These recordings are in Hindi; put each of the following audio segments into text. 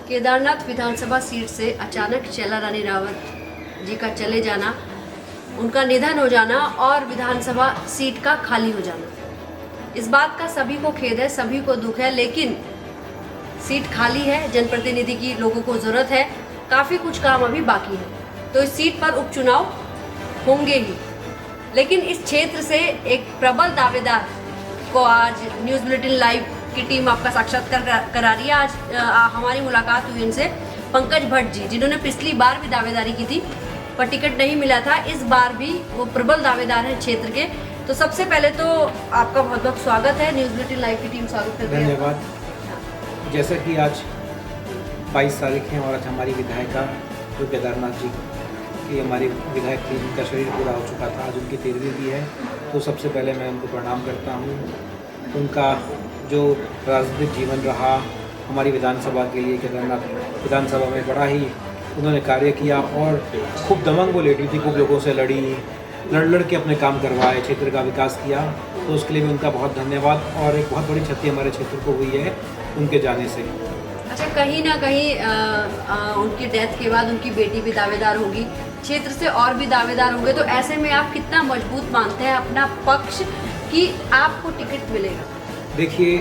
केदारनाथ विधानसभा सीट से अचानक चेला रानी रावत जी का चले जाना, उनका निधन हो जाना और विधानसभा सीट का खाली हो जाना, इस बात का सभी को खेद है, सभी को दुख है। लेकिन सीट खाली है, जनप्रतिनिधि की लोगों को ज़रूरत है, काफ़ी कुछ काम अभी बाकी है, तो इस सीट पर उपचुनाव होंगे ही। लेकिन इस क्षेत्र से एक प्रबल दावेदार को आज न्यूज़ बुलेटिन लाइव की टीम आपका साक्षात्कार करा रही है। आज हमारी मुलाकात हुई उनसे, पंकज भट्ट जी, जिन्होंने पिछली बार भी दावेदारी की थी पर टिकट नहीं मिला था, इस बार भी वो प्रबल दावेदार हैं क्षेत्र के। तो सबसे पहले तो आपका बहुत बहुत स्वागत है, न्यूज़ बुलेटिन लाइव की टीम स्वागत करती है। धन्यवाद। जैसा कि आज 22 तारीख है और आज हमारी विधायिका जो केदारनाथ जी की हमारी विधायक थी, उनका शरीर पूरा हो चुका था, आज उनकी 13वीं भी है, तो सबसे पहले मैं उनको प्रणाम करता हूँ। उनका जो राजनीतिक जीवन रहा हमारी विधानसभा के लिए, केदारनाथ विधानसभा में बड़ा ही उन्होंने कार्य किया और खूब दमंग वो लेडी थी, खूब लोगों से लड़ के अपने काम करवाए, क्षेत्र का विकास किया, तो उसके लिए भी उनका बहुत धन्यवाद। और एक बहुत बड़ी क्षति हमारे क्षेत्र को हुई है उनके जाने से। अच्छा, कहीं ना कहीं उनकी डेथ के बाद उनकी बेटी भी दावेदार होगी, क्षेत्र से और भी दावेदार होंगे, तो ऐसे में आप कितना मजबूत मानते हैं अपना पक्ष कि आपको टिकट मिलेगा? देखिए,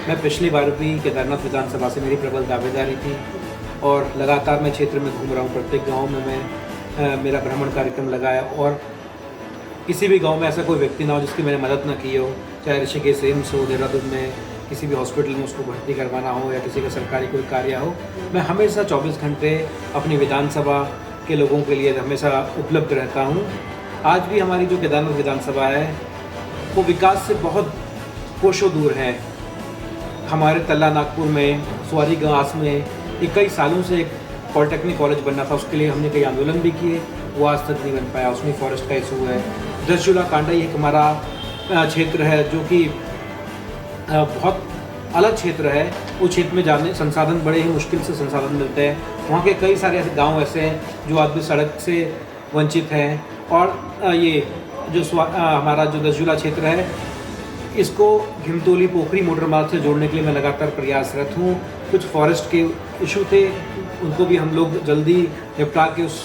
मैं पिछली बार भी केदारनाथ विधानसभा से मेरी प्रबल दावेदारी थी और लगातार मैं क्षेत्र में घूम रहा हूँ। प्रत्येक गांव में मैं मेरा भ्रमण कार्यक्रम लगाया और किसी भी गांव में ऐसा कोई व्यक्ति ना हो जिसकी मैंने मदद ना की हो, चाहे ऋषिकेश एम्स हो, देहरादून में किसी भी हॉस्पिटल में उसको भर्ती करवाना हो या किसी का सरकारी कोई कार्य हो, मैं हमेशा 24 घंटे अपनी विधानसभा के लोगों के लिए हमेशा उपलब्ध रहता हूँ। आज भी हमारी जो केदारनाथ विधानसभा है वो विकास से बहुत कोसों दूर है। हमारे तल्ला नागपुर में, सुवारी गांस में कई सालों से एक पॉलिटेक्निक कॉलेज बनना था, उसके लिए हमने कई आंदोलन भी किए, वो आज तक नहीं बन पाया। उसमें फॉरेस्ट का इशू है। दसझूला कांडाई एक हमारा क्षेत्र है जो कि बहुत अलग क्षेत्र है। वो क्षेत्र में जाने संसाधन बड़े ही मुश्किल से संसाधन मिलते हैं। वहाँ के कई सारे ऐसे गांव ऐसे हैं जो आज भी सड़क से वंचित हैं। और ये जो हमारा जो दसझूला क्षेत्र है, इसको घिमतोली पोखरी मोटर मार्ग से जोड़ने के लिए मैं लगातार प्रयासरत हूँ। कुछ फॉरेस्ट के इशू थे, उनको भी हम लोग जल्दी निपटा के उस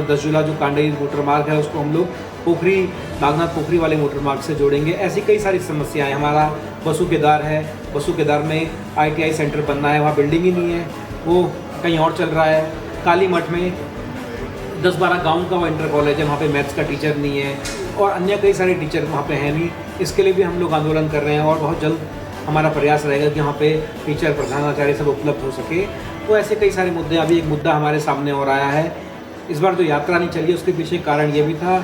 दसझूला जो कांडई मोटर मार्ग है उसको हम लोग पोखरी, नागनाथ पोखरी वाले मोटर मार्ग से जोड़ेंगे। ऐसी कई सारी समस्याएं। हमारा बसु केदार है, बसु केदार में ITI सेंटर बनना है, वहाँ बिल्डिंग ही नहीं है, वो कहीं और चल रहा है। काली मठ में 10-12 गाँव का वो इंटर कॉलेज है, वहाँ पे मैथ्स का टीचर नहीं है और अन्य कई सारे टीचर वहाँ पे हैं नहीं। इसके लिए भी हम लोग आंदोलन कर रहे हैं और बहुत जल्द हमारा प्रयास रहेगा कि वहाँ पे टीचर, प्रधानाचार्य सब उपलब्ध हो सके। तो ऐसे कई सारे मुद्दे, अभी एक मुद्दा हमारे सामने और आया है, इस बार जो यात्रा नहीं चली उसके पीछे कारण ये भी था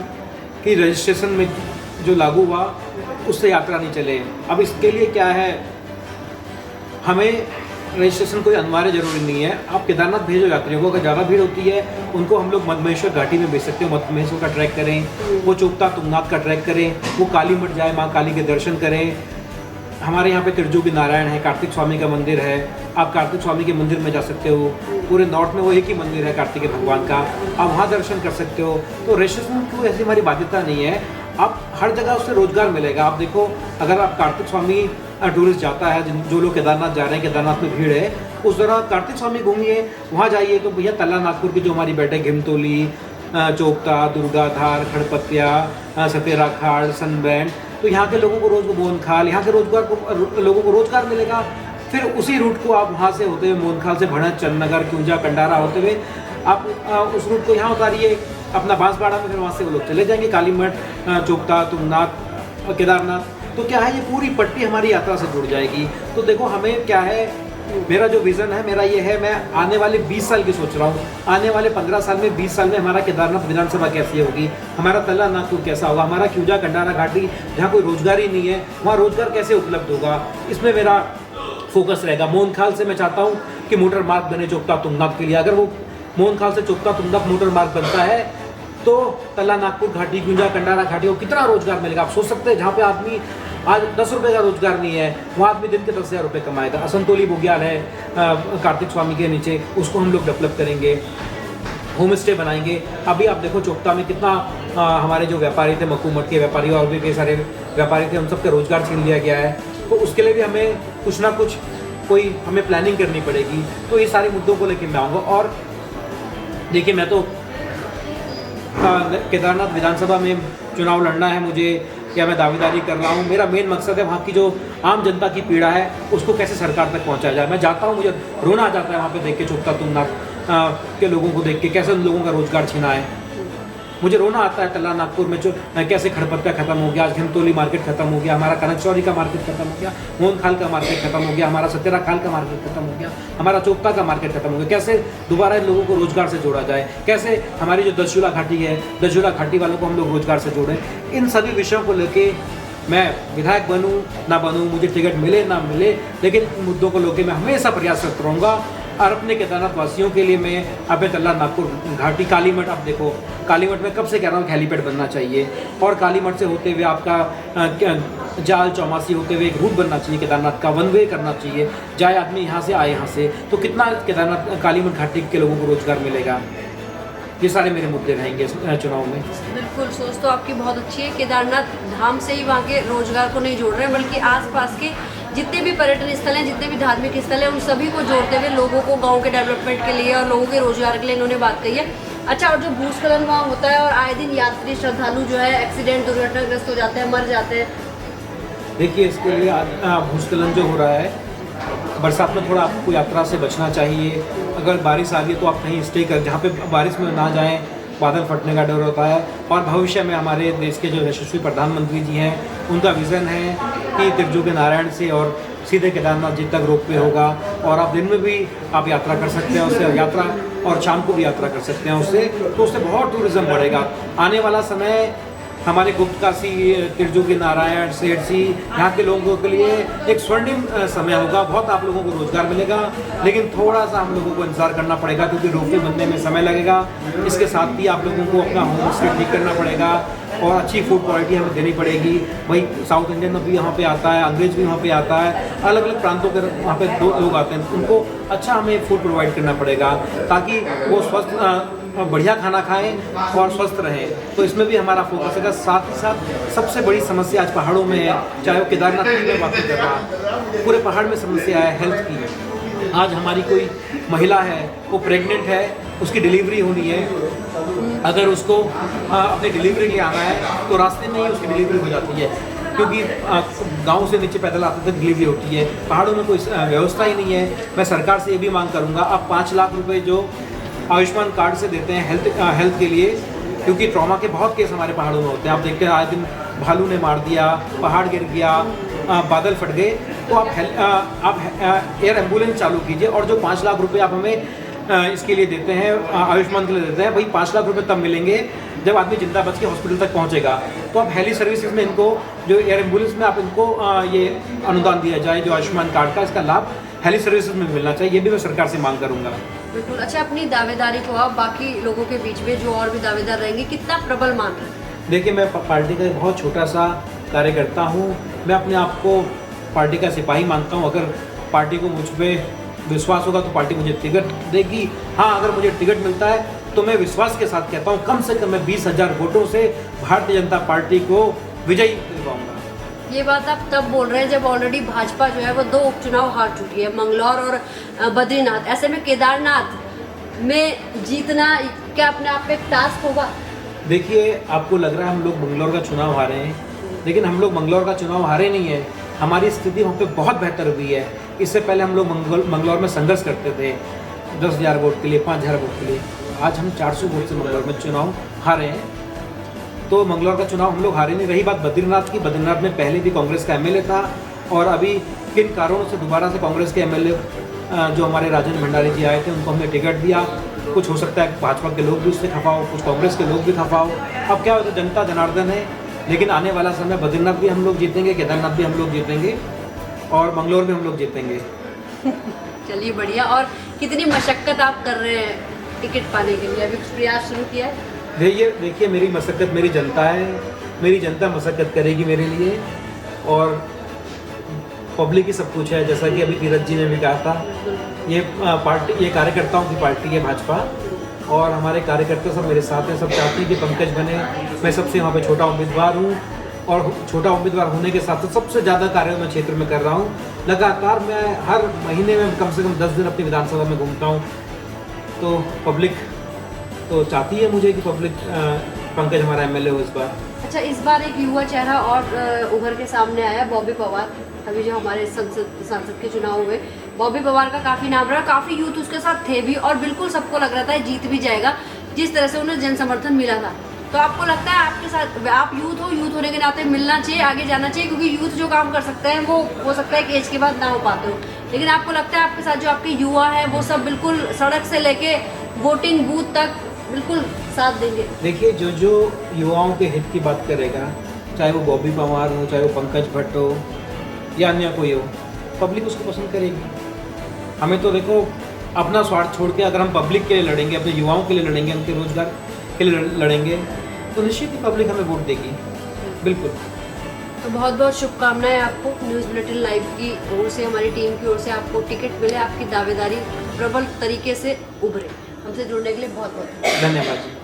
कि रजिस्ट्रेशन में जो लागू हुआ उससे यात्रा नहीं चले। अब इसके लिए क्या है, हमें रजिस्ट्रेशन कोई अनिवार्य जरूरी नहीं है। आप केदारनाथ भेजो यात्रियों को, अगर ज़्यादा भीड़ होती है उनको हम लोग मधमहेश्वर घाटी में भेज सकते हो। मधमहेश्वर का ट्रैक करें, वो चोपता तुंगनाथ का ट्रैक करें, वो काली मठ जाए, माँ काली के दर्शन करें। हमारे यहाँ पे त्रिजुगी नारायण है, कार्तिक स्वामी का मंदिर है, आप कार्तिक स्वामी के मंदिर में जा सकते हो। पूरे नॉर्थ में वो एक ही मंदिर है कार्तिकेय भगवान का, आप वहाँ दर्शन कर सकते हो। तो रजिस्ट्रेशन की ऐसी हमारी बाध्यता नहीं है। आप हर जगह उससे रोजगार मिलेगा। आप देखो, अगर आप कार्तिक स्वामी टूरिस्ट जाता है, जो लोग केदारनाथ जा रहे हैं, केदारनाथ में भीड़ है, उस दौरान कार्तिक स्वामी घूमिए, वहाँ जाइए तो भैया तल्ला नागपुर की जो हमारी बैठक घिमतोली, चोपता, दुर्गाधार, खड़पतिया, सतेरा खाड़, सनबैंड, तो यहाँ के लोगों को रोज मोहनखाल, यहाँ के लोगों को रोजगार मिलेगा। फिर उसी रूट को आप वहाँ से होते हुए मोहनखाल से भड़त, चंदनगर, क्यूंजा, कंडारा होते हुए आप उस रूट को यहाँ उतारिए अपना बांसवाड़ा में, फिर वहाँ से वो लोग चले जाएंगे काली मठ, चोपता, तुंगनाथ, केदारनाथ। तो क्या है, ये पूरी पट्टी हमारी यात्रा से जुड़ जाएगी। तो देखो, हमें क्या है, मेरा जो विज़न है मेरा ये है, मैं आने वाले 20 साल की सोच रहा हूँ। आने वाले 15 साल में, 20 साल में हमारा केदारनाथ विधानसभा कैसी होगी, हमारा तल्ला नागपुर कैसा होगा, हमारा क्यूंजा कंडारा घाटी जहाँ कोई रोजगार ही नहीं है वहाँ रोजगार कैसे उपलब्ध होगा, इसमें मेरा फोकस रहेगा। मोहनखाल से मैं चाहता हूँ कि मोटर मार्ग बने चोपता तुंगनाथ के लिए। अगर वो मोहनखाल से चोपता तुंगनाथ मोटर मार्ग बनता है तो तल्ला नागपुर घाटी, क्यूंजा कंडारा घाटी को कितना रोजगार मिलेगा। आप सोच सकते हैं, जहाँ पे आदमी आज 10 रुपये का रोजगार नहीं है, वहाँ आदमी दिन के 10,000 रुपये कमाएगा। असंतोली बुग्याल है कार्तिक स्वामी के नीचे, उसको हम लोग डेवलप करेंगे, होम स्टे बनाएंगे। अभी आप देखो चोपता में कितना हमारे जो व्यापारी थे, मक्कू मठ के व्यापारी और भी कई सारे व्यापारी थे, उन सबका रोजगार छीन लिया गया है। तो उसके लिए भी हमें कुछ ना कुछ कोई हमें प्लानिंग करनी पड़ेगी, तो ये सारे मुद्दों को लेकर मैं आऊँगा। और देखिए, मैं तो केदारनाथ विधानसभा में चुनाव लड़ना है मुझे, या मैं दावेदारी कर रहा हूँ। मेरा मेन मकसद है वहाँ की जो आम जनता की पीड़ा है उसको कैसे सरकार तक पहुँचाया जाए। मैं जाता हूँ, मुझे रोना आ जाता है वहाँ पे देख के, चुपता तुंगनाथ के लोगों को देख के, कैसे उन लोगों का रोजगार छीना है। मुझे रोना आता है तल्ला नागपुर में जो कैसे खड़पत्ता खत्म हो गया, आज घिमतोली मार्केट खत्म हो गया, हमारा कनकचौरी का मार्केट खत्म हो गया, मोहन खाल का मार्केट खत्म हो गया, हमारा सत्यरा खाल का मार्केट खत्म हो गया, हमारा चोपता का मार्केट खत्म हो गया। कैसे दोबारा इन लोगों को रोजगार से जोड़ा जाए, कैसे हमारी जो दसझूला घाटी है, दसझूला घाटी वालों को हम लोग रोजगार से जोड़ें। इन सभी विषयों को लेके मैं विधायक बनूं ना बनूं, मुझे टिकट मिले ना मिले, लेकिन इन मुद्दों को लेकर मैं हमेशा प्रयासरत रहूँगा। और अपने केदारनाथ वासियों के लिए मैं अभय तल्ला नागपुर घाटी कालीमठ, आप देखो कालीमठ में कब से कह रहा हूँ कि हेलीपैड बनना चाहिए, और कालीमठ से होते हुए आपका जाल चौमासी होते हुए एक रूट बनना चाहिए केदारनाथ का, वन वे करना चाहिए, जाए आदमी यहाँ से आए यहाँ से, तो कितना केदारनाथ कालीमठ घाटी के लोगों को रोजगार मिलेगा। ये सारे मेरे मुद्दे रहेंगे इस चुनाव में। बिल्कुल, सोच तो आपकी बहुत अच्छी है। केदारनाथ धाम से ही वहाँ के रोजगार को नहीं जोड़ रहे हैं, बल्कि आसपास के जितने भी पर्यटन स्थल हैं, जितने भी धार्मिक स्थल हैं, उन सभी को जोड़ते हुए लोगों को गांव के डेवलपमेंट के लिए और लोगों के रोजगार के लिए इन्होंने बात कही है। अच्छा, और जो भूस्खलन वहाँ होता है और आए दिन यात्री श्रद्धालु जो है एक्सीडेंट दुर्घटनाग्रस्त हो जाते हैं, मर जाते हैं। देखिए, इसके लिए भूस्खलन जो हो रहा है, बरसात में थोड़ा आपको यात्रा से बचना चाहिए। अगर बारिश आ गई तो आप कहीं स्टे कर, जहाँ पे बारिश में ना जाएं, बादल फटने का डर होता है। और भविष्य में हमारे देश के जो यशस्वी प्रधानमंत्री जी हैं, उनका विज़न है कि तिरजू के नारायण से और सीधे केदारनाथ जी तक रोपवे होगा, और आप दिन में भी आप यात्रा कर सकते हैं उससे, यात्रा और शाम को भी यात्रा कर सकते हैं उससे, तो उससे बहुत टूरिज़्म बढ़ेगा। आने वाला समय हमारे गुप्तकाशी, तिरजू के नारायण, सेठसी, यहाँ के लोगों के लिए एक स्वर्णिम समय होगा। बहुत आप लोगों को रोजगार मिलेगा, लेकिन थोड़ा सा हम लोगों को इंतजार करना पड़ेगा, क्योंकि रोपवे बनने में समय लगेगा। इसके साथ ही आप लोगों को अपना होम स्टे ठीक करना पड़ेगा, और अच्छी फूड क्वालिटी हमें देनी पड़ेगी। वही साउथ इंडियन भी यहाँ पे आता है, अंग्रेज भी वहाँ पे आता है, अलग अलग प्रांतों के वहाँ पे लोग आते हैं, उनको अच्छा हमें फूड प्रोवाइड करना पड़ेगा, ताकि वो स्वस्थ बढ़िया खाना खाएं और स्वस्थ रहें। तो इसमें भी हमारा फोकस है। साथ ही साथ सबसे बड़ी समस्या आज पहाड़ों में है, चाहे वो केदारनाथ की मैं बात कर रहा, पूरे पहाड़ में समस्या है हेल्थ की। आज हमारी कोई महिला है, वो प्रेग्नेंट है, उसकी डिलीवरी होनी है, अगर उसको अपने डिलीवरी के लिए आना है तो रास्ते में ही उसकी डिलीवरी हो जाती है, क्योंकि गांव से नीचे पैदल आते तक डिलीवरी होती है। पहाड़ों में कोई व्यवस्था ही नहीं है। मैं सरकार से ये भी मांग करूँगा, आप 5 लाख रुपए जो आयुष्मान कार्ड से देते हैं हेल्थ के लिए, क्योंकि ट्रॉमा के बहुत केस हमारे पहाड़ों में होते हैं। आप देखते हैं आए दिन भालू ने मार दिया, पहाड़ गिर गया, बादल फट गए, तो आप एयर एम्बुलेंस चालू कीजिए, और जो 5 लाख रुपए आप हमें इसके लिए देते हैं, आयुष्मान के लिए देते हैं, भाई 5 लाख रुपए तब मिलेंगे जब आदमी जिंदा बच के हॉस्पिटल तक पहुंचेगा। तो आप हेली सर्विसेज में इनको, जो एयर एम्बुलेंस में आप इनको ये अनुदान दिया जाए, जो आयुष्मान कार्ड का, इसका लाभ हेली सर्विसेज में मिलना चाहिए। ये भी मैं सरकार से मांग करूंगा। बिल्कुल। अच्छा, अपनी दावेदारी को आप बाकी लोगों के बीच में जो और भी दावेदार रहेंगे, कितना प्रबल मान रहे हैं? देखिए, मैं पार्टी का एक बहुत छोटा सा कार्यकर्ता हूँ। मैं अपने आप को पार्टी का सिपाही मानता हूँ। अगर पार्टी को मुझ पर विश्वास होगा तो पार्टी मुझे टिकट देगी। हाँ, अगर मुझे टिकट मिलता है तो मैं विश्वास के साथ कहता हूँ, कम से कम मैं 20,000 वोटों से भारतीय जनता पार्टी को विजयी दिलवाऊंगा। ये बात आप तब बोल रहे हैं जब ऑलरेडी भाजपा जो है वो 2 उपचुनाव हार चुकी है, मंगलौर और बद्रीनाथ। ऐसे में केदारनाथ में जीतना क्या अपने आप में एक टास्क होगा? देखिए, आपको लग रहा है हम लोग मंगलौर का चुनाव हारे हैं, लेकिन हम लोग मंगलौर का चुनाव हारे नहीं है। हमारी स्थिति वहाँ पे बहुत बेहतर हुई है। इससे पहले हम लोग मंगलौर में संघर्ष करते थे 10,000 वोट के लिए, 5,000 वोट के लिए। आज हम 400 वोट से मंगलौर में चुनाव हारे हैं। तो मंगलौर का चुनाव हम लोग हारे नहीं। रही बात बद्रीनाथ की, बद्रीनाथ में पहले भी कांग्रेस का एमएलए था, और अभी किन कारणों से दोबारा से कांग्रेस के एमएलए जो हमारे राजेंद्र भंडारी जी आए थे, उनको हमने टिकट दिया। कुछ हो सकता है भाजपा के लोग भी उससे खफा हो, कुछ कांग्रेस के लोग भी खफा हो। अब क्या होता है, जनता जनार्दन है। लेकिन आने वाला समय बद्रीनाथ भी हम लोग जीतेंगे, केदारनाथ भी हम लोग जीतेंगे, और मंगलौर भी हम लोग जीतेंगे। चलिए, बढ़िया। और कितनी मशक्कत आप कर रहे हैं टिकट पाने के लिए? अभी कुछ प्रयास शुरू किया है? देखिए, मेरी मशक्कत मेरी जनता है। मेरी जनता मशक्कत करेगी मेरे लिए, और पब्लिक ही सब कुछ है। जैसा कि अभी धीरज जी ने भी कहा था, ये पार्टी, ये कार्यकर्ताओं की पार्टी है भाजपा, और हमारे कार्यकर्ता सब मेरे साथ हैं। सब चाहते हैं कि पंकज बने। मैं सबसे वहाँ पे छोटा उम्मीदवार हूँ, और छोटा उम्मीदवार होने के साथ साथ सबसे ज़्यादा कार्य मैं क्षेत्र में कर रहा हूँ। लगातार मैं हर महीने में कम से कम 10 दिन अपनी विधानसभा में घूमता हूँ। तो पब्लिक तो चाहती है मुझे कि पब्लिक पंकज हमारा एमएलए हो इस बार। अच्छा, इस बार एक युवा चेहरा और उभर के सामने आया, बॉबी पवार। अभी जो हमारे सांसद के चुनाव हुए, बॉबी पवार का काफ़ी नाम रहा, काफ़ी यूथ उसके साथ थे भी और बिल्कुल सबको लग रहा था जीत भी जाएगा, जिस तरह से उन्हें जन समर्थन मिला था। तो आपको लगता है आपके साथ, आप यूथ हो, यूथ होने के नाते मिलना चाहिए, आगे जाना चाहिए, क्योंकि यूथ जो काम कर सकते हैं वो हो सकता है कि एज के बाद ना हो पाते हो, लेकिन आपको लगता है आपके साथ जो आपके युवा है वो सब बिल्कुल सड़क से लेके वोटिंग बूथ तक बिल्कुल साथ देंगे? देखिए, जो युवाओं के हित की बात करेगा, चाहे वो बॉबी पवार हो, चाहे वो पंकज भट्ट हो या अन्य कोई हो, पब्लिक उसको पसंद करेगी। हमें तो देखो अपना स्वार्थ छोड़ के अगर हम पब्लिक के लिए लड़ेंगे, अपने युवाओं के लिए लड़ेंगे, उनके रोजगार के लिए लड़ेंगे, तो निश्चित ही पब्लिक हमें वोट देगी। बिल्कुल। तो बहुत बहुत शुभकामनाएं आपको न्यूज़ बुलेटिन लाइव की ओर से, हमारी टीम की ओर से आपको टिकट मिले, आपकी दावेदारी प्रबल तरीके से उभरे। हमसे जुड़ने के लिए बहुत बहुत धन्यवाद।